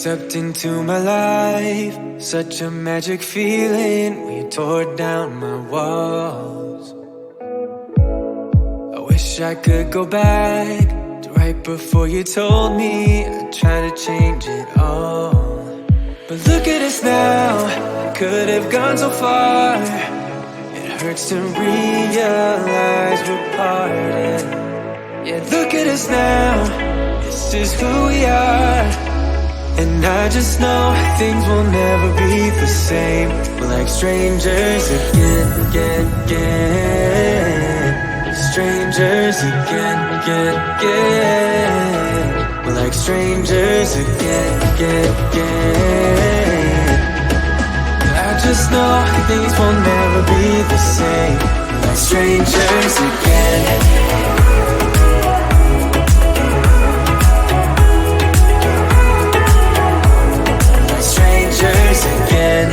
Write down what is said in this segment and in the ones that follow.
stepped into my life, such a magic feeling when you tore down my walls. I wish I could go back to right before you told me I'd try to change it all. But look at us now, I could have gone so far. It hurts to realize we're parted. Yeah, look at us now, this is who we are. And I just know things will never be the same. We're like strangers again. Strangers again. We're like strangers again. I just know things will never be the same. We're like strangers again. Again,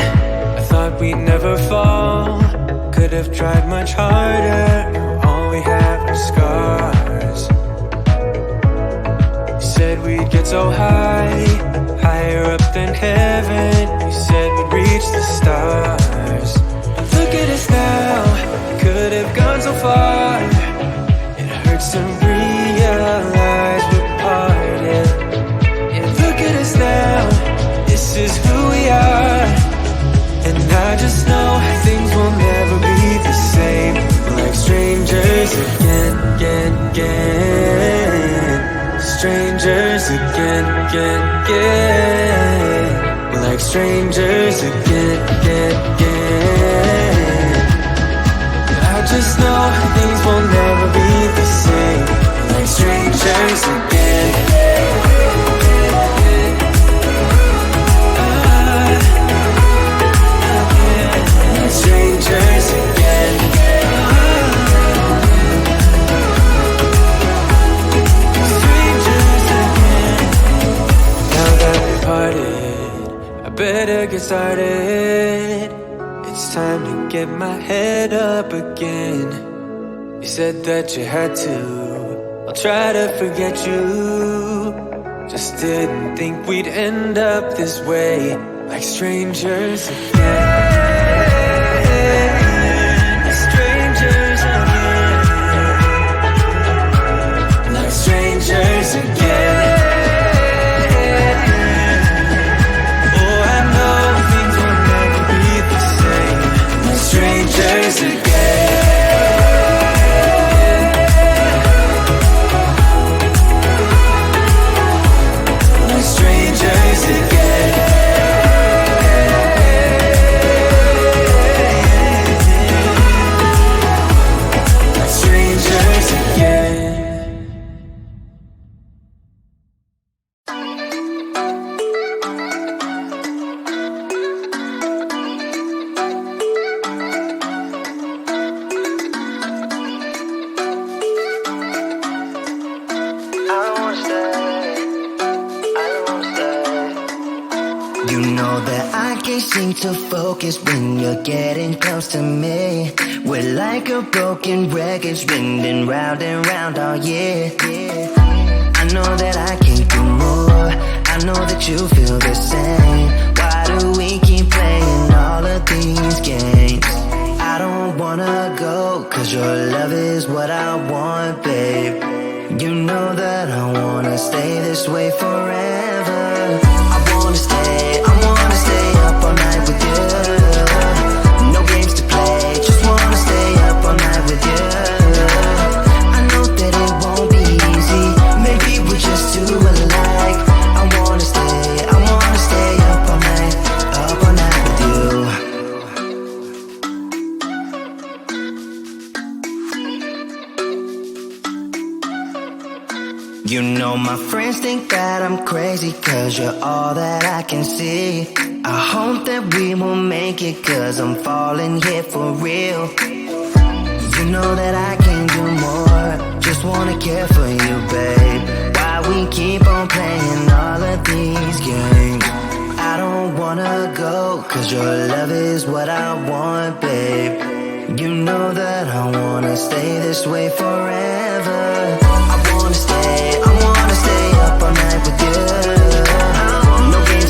I thought we'd never fall. Could have tried much harder. Now all we have are scars. You said we'd get so high, higher up than heaven. You said we'd reach the stars. But look at us now, could have gone so far. It hurts to realize we're parted. Yeah, look at us now, this is who we are. And I just know things will never be the same. We're like strangers again. Strangers again. We're like strangers again. I just know things will never be the same. We're like strangers again. Strangers again. Strangers again. Now that we parted, I better get started. It's time to get my head up again. You said that you had to, I'll try to forget you. Just didn't think we'd end up this way, like strangers again. Strangers again. Oh, I know things will never be the same. Like strangers again. Like strangers again. Like strangers again. Seem to focus when you're getting close to me. We're like a broken record spinning round and round all year. I know that I can do more. I know that you feel the same. Why do we keep playing all of these games? I don't wanna go, cause your love is what I want, babe. You know that I wanna stay this way forever. I wanna stay up all night with you. No games to play, just wanna stay up all night with you. I know that it won't be easy, maybe we're just too alike. I wanna stay up all night with you. You know my friends think that I'm crazy, cause you're all that I can see. I hope that we will make it, cause I'm falling here for real. You know that I can do more, just wanna care for you, babe. Why we keep on playing all of these games? I don't wanna go, cause your love is what I want, babe. You know that I wanna stay this way forever. I wanna stay up all night with you. No games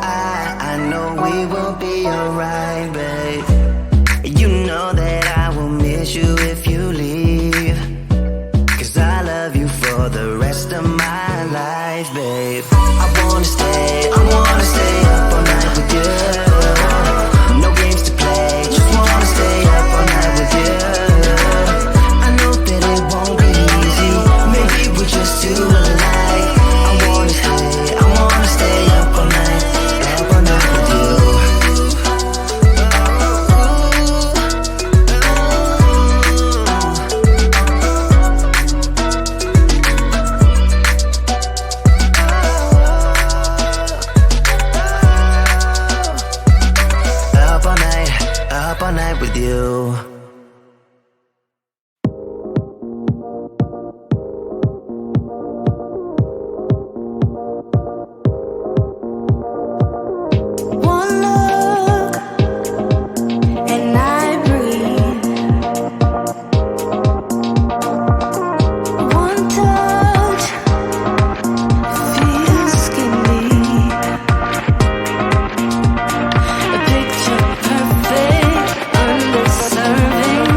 I know we will be alright, babe. You know that I will miss you if you leave, 'cause I love you for the rest of my life, babe. I wanna stay up all night with you. No games to play, just wanna stay up all night with you. I know that it won't be easy, maybe we're just too alike. I wanna stay up all night with you. Up all night with you. One look and I breathe. One touch feels skinny. A picture perfect, underserving.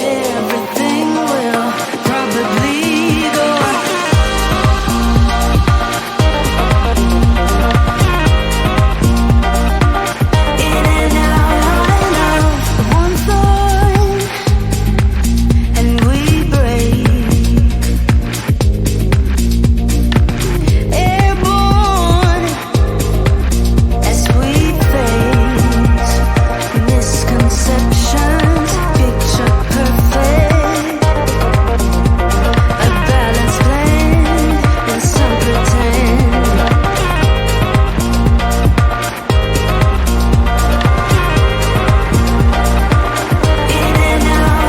Everything will probably go in and out. One thought and we break. Airborne as we face misconceptions, picture perfect, a balanced blend and some pretend. In and out.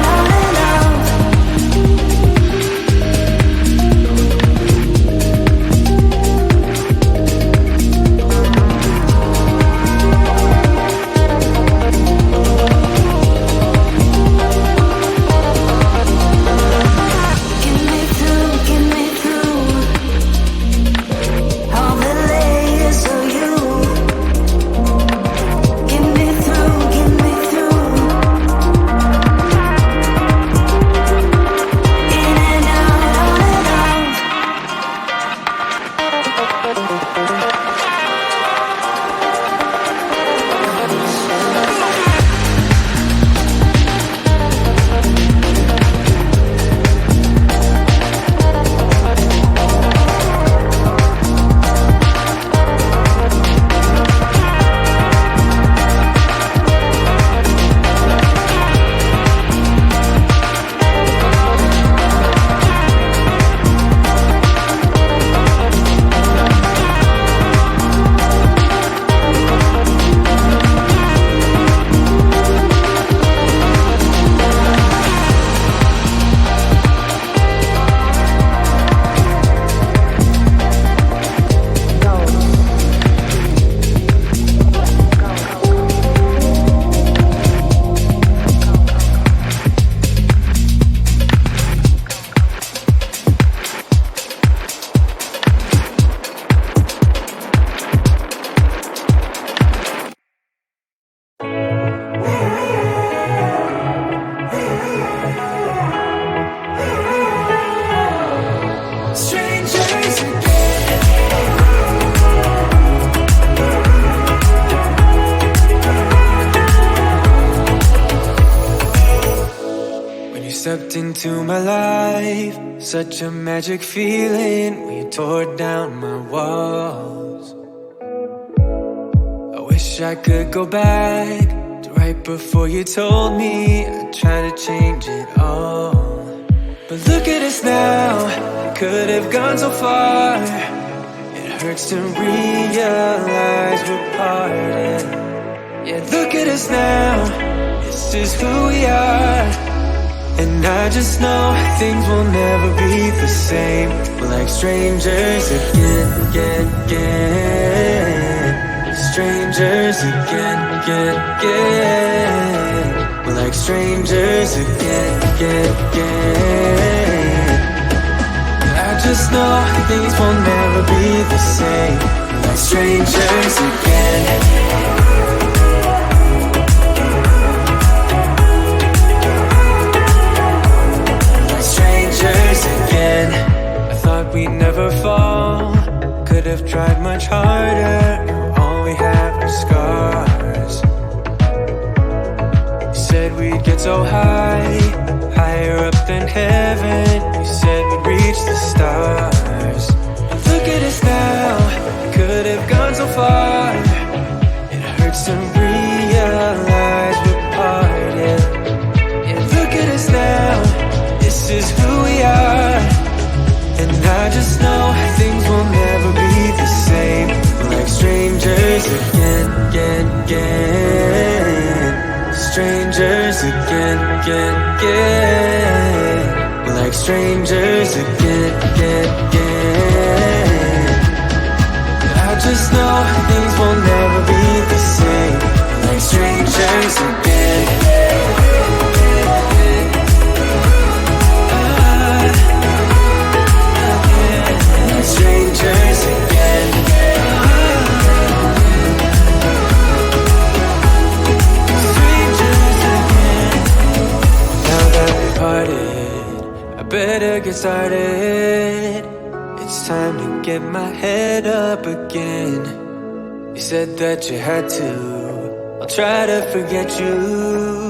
Get me through all the layers of you. Get me through. In and out. Strangers When you stepped into my life, such a magic feeling when you tore down my walls. I wish I could go back to right before you told me I'd try to change it all. But look at us now, could have gone so far. It hurts to realize we're parted. Yeah, look at us now, this is who we are. And I just know things will never be the same. We're like strangers again. Strangers again. we're like strangers again, again, again. I just know things will never be the same. We're like strangers again. Again, I thought we'd never fall. Could have tried much harder. Now all we have are scars. You said we'd get so high, higher up than heaven. You said we'd reach the stars. And look at us now, could have gone so far. It hurts to realize we're parted. And look at us now, this is who we are. And I just know things will never be the same. We're like strangers again, again, again. Strangers again, again, again. We're like strangers again, again, again. I just know things will never be the same. We're like strangers again. Strangers again. Strangers again. Now that we parted, I better get started. It's time to get my head up again. You said that you had to, I'll try to forget you.